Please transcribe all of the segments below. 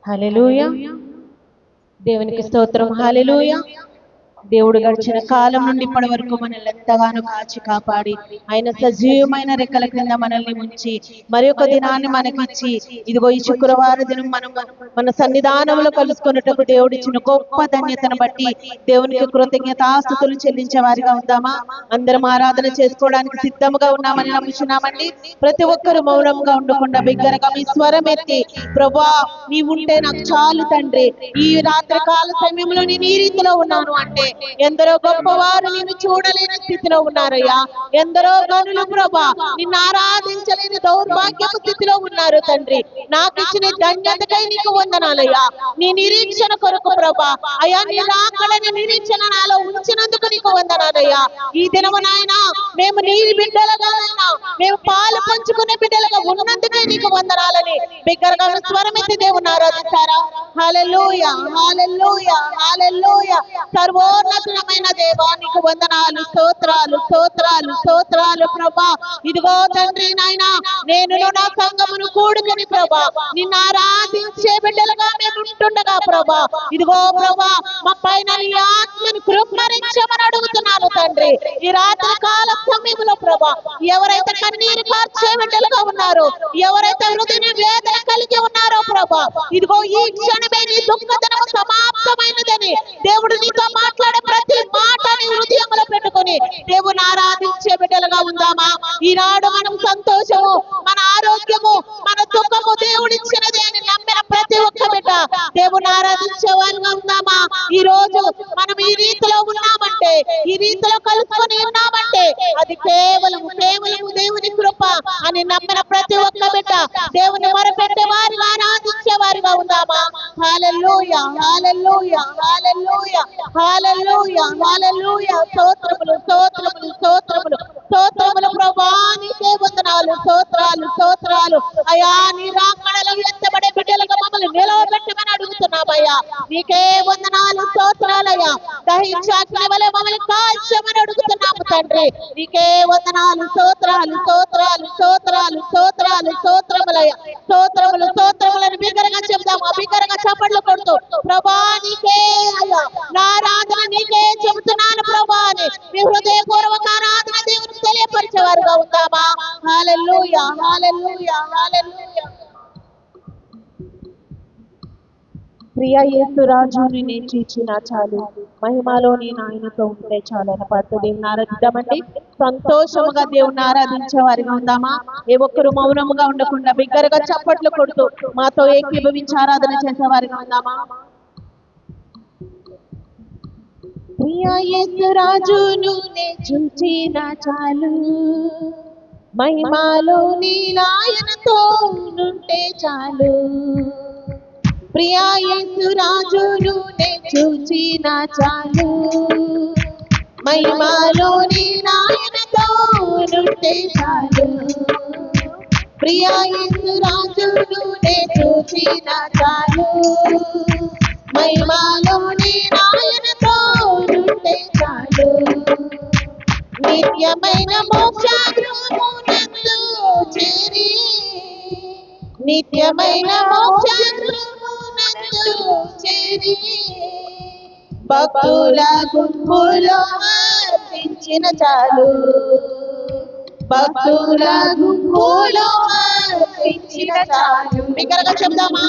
హల్లెలూయా. దేవునికి స్తోత్రం. హల్లెలూయా. దేవుడు గడిచిన కాలం నుండి ఇప్పటి వరకు మనల్ని ఎంతగానో కాచి కాపాడి ఆయన సజీవమైన రెక్కల క్రింద మనల్ని ఉంచి మరి ఒక దినాన్ని మనకిచ్చి ఇదిగో ఈ శుక్రవారం దినం మనం మన సన్నిధానంలో కలుసుకున్నట్టుకు దేవుడిచ్చిన గొప్ప ధన్యతను బట్టి దేవునికి కృతజ్ఞతాస్తుతులు చెల్లించే వారిగా ఉందామా? అందరం ఆరాధన చేసుకోవడానికి సిద్ధంగా ఉన్నామని నమ్ముచున్నామండి. ప్రతి ఒక్కరు మౌనంగా ఉండకుండా బిగ్గరగా మీ స్వరం ఎత్తి, ప్రభువా నీవుంటే నాకు చాలు తండ్రి, ఈ రాత్రి కాల సమయంలో నేను ఈ రీతిలో ఉన్నాను అంటే ఎందరో గొప్పవారు నిన్ను చూడలేని స్థితిలో ఉన్నారయ్యా. ఎందరో గనులు ప్రభా నిన్ను ఆరాధించలేని దౌర్భాగ్యపు స్థితిలో ఉన్నారు తండ్రి. నాకు ఇచ్చిన ధన్యతకై నీకు వందనాలయ్యా. నీ నిరీక్షణ కొరకు ప్రభా అయ్యా, నీ రాకడని నిరీక్షణ నాలో ఉంచినందుకు నీకు వందనాలయ్యా. ఈ దినము నాయన మేము నీ బిడ్డలుగా మేము పాలు పంచుకునే బిడ్డలుగా ఉన్నందుకే నీకు వందనాలని బిగ్గరగా స్వరమెత్తి దేవుని ఆరాధిస్తారా? హల్లెలూయా, హల్లెలూయా, హల్లెలూయా. సర్వోన్నతమైన దేవా నీకు వందనాలు, స్తోత్రాలు, స్తోత్రాలు, స్తోత్రాలు ప్రభా. ఇదిగో తండ్రి నాయన నేను నా సంఘమును కూడుకుని ప్రభా నిన్ను ఆరాధించే బిడ్డలుగా మేము ఉంటుండగా ప్రభా ఇదిగో ప్రభా మా పైన నీ ఆత్మను కృపరించమని అడుగుతున్నాను తండ్రి. ఈ రాత్రి కాల సమయంలో ప్రభా ఎవరైతే కన్నీరు కార్చే బిడ్డలుగా ఉన్నారో, ఎవరైతే హృదయ వేదన కలిగి ఉన్నారో ప్రభా ఇదిగో ఈ క్షణమే నీ దుఃఖదనము సమాప్తమైనదని దేవుడు నీతో మాట్లాడే ప్రతి మాటని హృదయంలో పెట్టుకొని దేవుని ఆరాధించే బిడ్డలుగా ఉందామా? ఈనాడు మనం సంతోషము, మన ఆరోగ్యము, మన దుఃఖము దేవుడిచ్చినది అని నమ్మిన ప్రతి ఒక్క బిడ్డ దేవుని ఆరాధించే వాళ్ళుగా ఉందామా? ఈ రోజు మనం ఈ రీతిలో ఉన్నామంటే, ఈ రీతిలో కలుసుకొని ఉన్నామంటే అది కేవలము కేవలము దేవుని కృప అని నమ్మిన ప్రతి ఒక్క బిడ్డ దేవుని మొరపెట్టే వారిగా ఆరాధించే వారిగా ఉందామా? హల్లెలూయా, హల్లెలూయా, హల్లెలూయా, హల్లెలూయా, హల్లెలూయా. స్తోత్రములు, స్తోత్రములు, స్తోత్రములు, స్తోత్రములు ప్రభా నీకే వందనాలు, స్తోత్రాలు, స్తోత్రాలు. అయ్యా నీ రాకడలో ఎత్తబడే బిడ్డలుగా మమ్మల్ని నిలవబెట్టమని అడుగుతున్నామయ్యా. నీకే వందనాలు, స్తోత్రాలయ్యా. దహించాగ్ని వలె మమ్మల్ని కాల్చమని అడుగుతున్నాము తండ్రి. నీకే వందనాలు, స్తోత్రాలు, స్తోత్రాలు, స్తోత్రాలు, స్తోత్రాలు, స్తోత్రములయ్యా. స్తోత్రములు, స్తోత్రములను బిగ్గరగా చెప్దాము, బిగ్గరగా చప్పట్లు కొడుతూ ప్రభా నీకే అయ్యా నా ఆరాధన నీకే చెబుతున్నాను ప్రభా అని మీ హృదయపూర్వక ఆరాధన దేవునికి తెలియపరిచేవారుగా ఉందామా? హల్లెలూయా, హల్లెలూయా, హల్లెలూయా. ప్రియ యేసు రాజుని నేను చూచిన చాలు, మహిమలో నేను ఆయనతో ఉంటే చాలు అని పాడుతూ దేవుని ఆరాధిద్దామండి. సంతోషముగా దేవుని ఆరాధించే వారిగా ఉందామా? ఏ ఒక్కరు మౌనముగా ఉండకుండా బిగ్గరగా చప్పట్లు కొడుతూ మాతో ఏకీభవించి ఆరాధన చేసే వారిగా ఉందామా? ప్రియ యేసు రాజును నేను చూచిన చాలు, మహిమలో నీ ఆయనతో ఉంటే చాలు. ప్రియ యేసు రాజును నేను చూచిన చాలు, మహిమలో నీ ఆయనతో ఉంటే చాలు. ప్రియ యేసు రాజును నేను చూచిన చాలు, మహిమలో నీ ఆయనతో ఉంటే చాలు. నిత్యమైన మోక్షగృహమునందు చేరి, నిత్యమైన మోక్షగృహమునందు చేరి భక్తుల గుంపులో అర్పించిన చాలు, భక్తుల గుంపులో అర్పించిన చాలు. బిగ్గరగా చెప్దామా?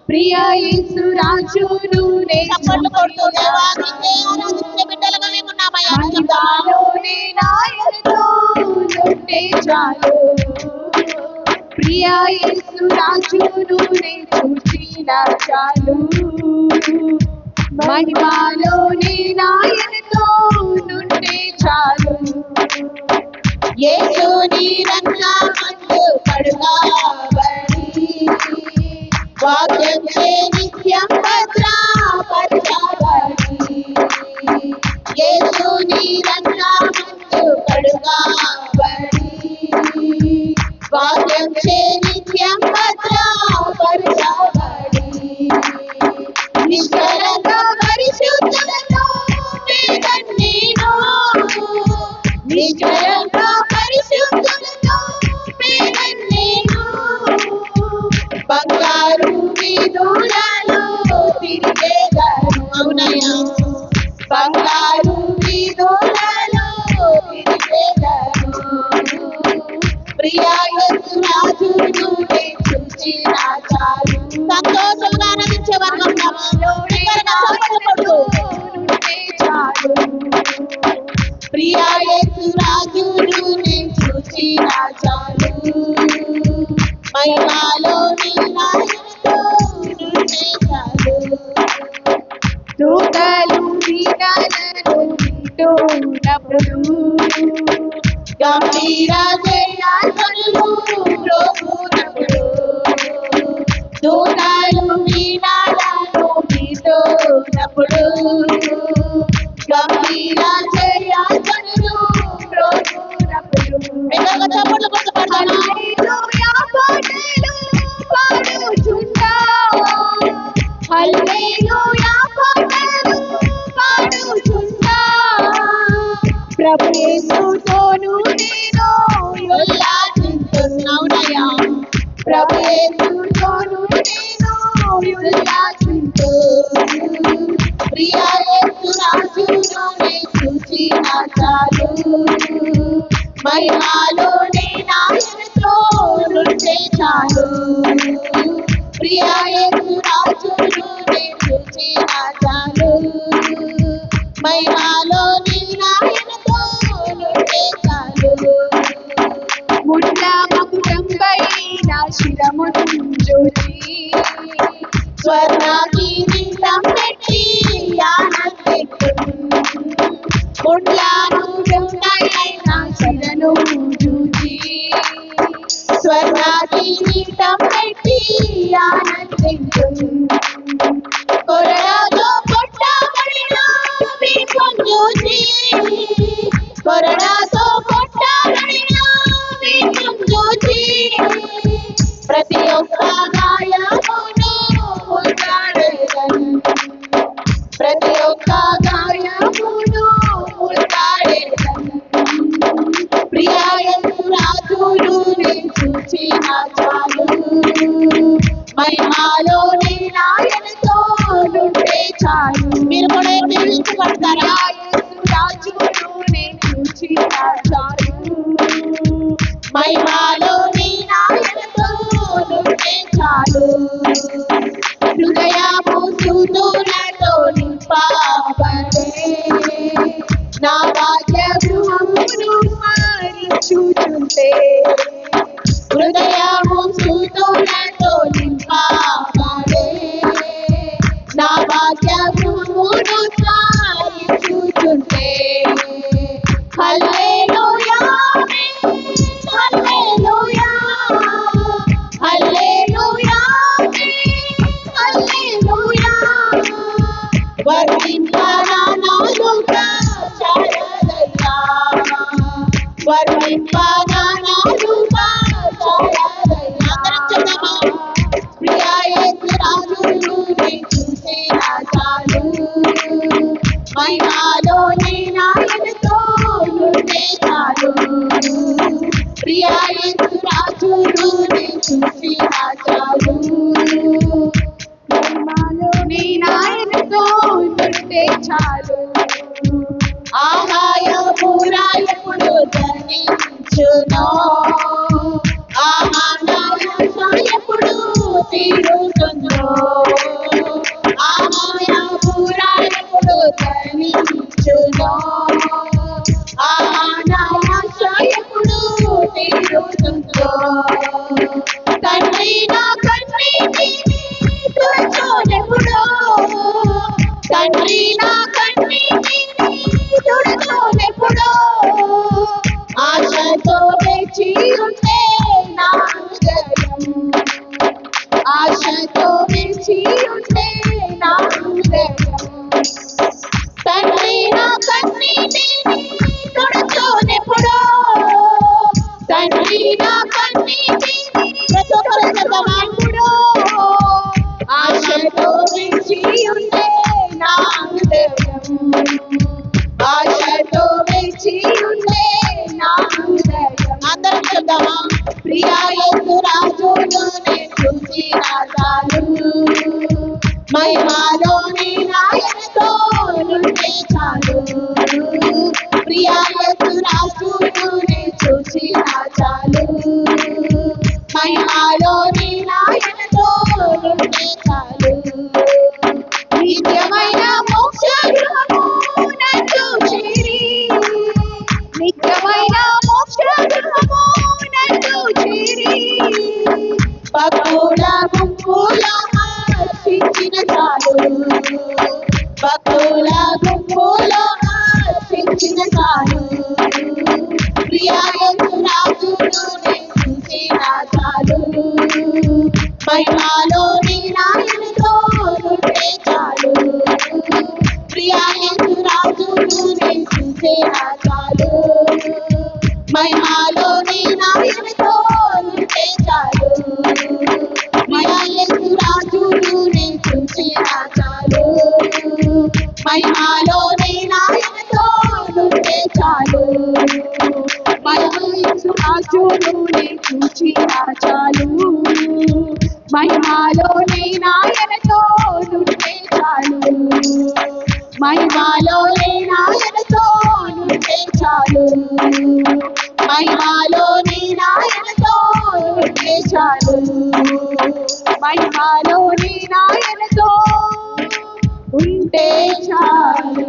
ప్రియ యేసు రాజును నేను చప్పట్లు కొడుతూ దేవానికి ఆరాధించే బిడ్డలుగా మేము ఉన్నామయ్యా. మహిమలో నీ ఆయనతో ఉంటే చాలు. ప్రియ యేసు రాజును నేను చూసిన చాలు, మహిమలో నీ ఆయనతో ఉంటే చాలు. యేసు నీ రక్తమందు కడుగబడి వాక్యం చే నిత్యం భద్రపరచబడి, యేసు నీ రక్తమందు కడుగబడి వాక్యం చే నిత్యం భద్రపరచబడి, నిష్కలంక పరిశుద్ధత బంగారు వీధులలో తిరిగెదను. ప్రియా యేసు రాజును చూచిన చాలు. సంతోషంగా ఆనందించే వర్గం చాలు. ప్రియా యేసు రాజును చూచిన చాలు. మహిమలో నీతో నుండే చాలు. దూతలు వీణలను వింటున్నప్పుడు గంభీర జయాసనులు మ్రోగునప్పుడు. దూతలు వీణలను వింటున్నప్పుడు గంభీర జయాసనులు మ్రోగునప్పుడు. చప్పట్లు కొట్టు పాడాలి. హల్లెలూయా పాటలు పాడుచుంటా. హల్లెలూయా పాటలు పాడుచుంటా. ప్రభు యేసుతోను నేను ఉల్లాసించున్నానయ్యా. ప్రభు యేసుతోను నేను ఉల్లాసించు. ప్రియా యేసు రాజును చూచిన చాలు. మహిమలో నాయనతో నుండే చాలు. ప్రియా యేసు రాజును చూచిన చాలు. మహిమలో నాయనతో నుండే చాలు. ముళ్ళ మకుటంపై నా శిరమును చూచి స్వర్ణ కిరీటం పెట్టి ఆనందింతును. ముళ్ళ మకుటంపై నా శిరను చూచి స్వర్ణ కిరీటం పెట్టి ఆనందింతును. కొరడాతో కొట్టబడిన వీపం చూచి కొరడాతో కొట్టబడిన వీపం చూచి ప్రతి ఒక్క గాయమును ముద్దాడేదను. ప్రతి ఒక్క గాయమును ముద్దాడేదను. ప్రియా యేసు రాజును చూచిన చాలు. మహిమలో నాయనతో నుండే చాలు. మీరు కూడా పడతారా? యేసు రాజును చూచిన చాలు. మహిమలో నాయనతో నుండే చాలు. హృదయము స్తుతులతో నింపబడే నా భాగ్య గృహమును స్మరించుచుంటే. హృదయము స్తుతులతో నింపబడే నా భాగ్య గృహమును స్మరించుచుంటే. హల్లెలూయా హల్లెలూయా హల్లెలూయా హల్లెలూయా. వర్ణింపనా నాలుక చాలదయ్యా. వర్ణింపనా నాలుక చాలదయ్యా. ప్రియా యేసు రాజును చూసిన చాలు. మహిమలో నాయనతో నుండే చాలు. ప్రియా యేసు రాజును చూసిన చాలు. మహిమలో నాయనతో నుండే చాలు. ఆహాయము రాయపుడు ధరించును. ఆహాయపుడు తీరుతుందో. ఆహాయము రాయపుడు ధరించును. ఆహాయపుడు తీరుతుందో. తండ్రి నా కన్నీటిని తుడుచోనెప్పుడో. తండ్రి నా కన్నీటిని తుడుచోనెప్పుడో. ఆశతో తెచ్చి ఉంటే చాలు ప్రియాయసు రాజునే చూసిన చాలు మహిమలోని నాయనతో ఉంటే చాలు నిత్యమైన మోక్ష గృహము నందు చేరి నిత్యమైన మోక్ష గృహము నందు చేరి భక్తుల గుంపుల హర్షించిన చాలు భక్తుల గుంపుల హర్షించిన చాలు ప్రియాయసు రాజునే చూసిన చాలు మహిమలోని నాయనతో ఉంటే చాలు ప్రియాయసు రాజునే చూసిన చాలు మహిమలోని నాయనతో ఉంటే చాలు ప్రియాయసు రాజునే చూసిన చాలు మహిమలోని నాయనతో ఉంటే చాలు మహిమయసు రాజునే చూచిన చాలు మహిమలోని నాయనతో ఉంటే చాలు మహిమలోని నాయనతో ఉంటే చాలు మహిమలోని నాయనతో ఉంటే చాలు మహిమలోని నాయనతో ఉంటే చాలు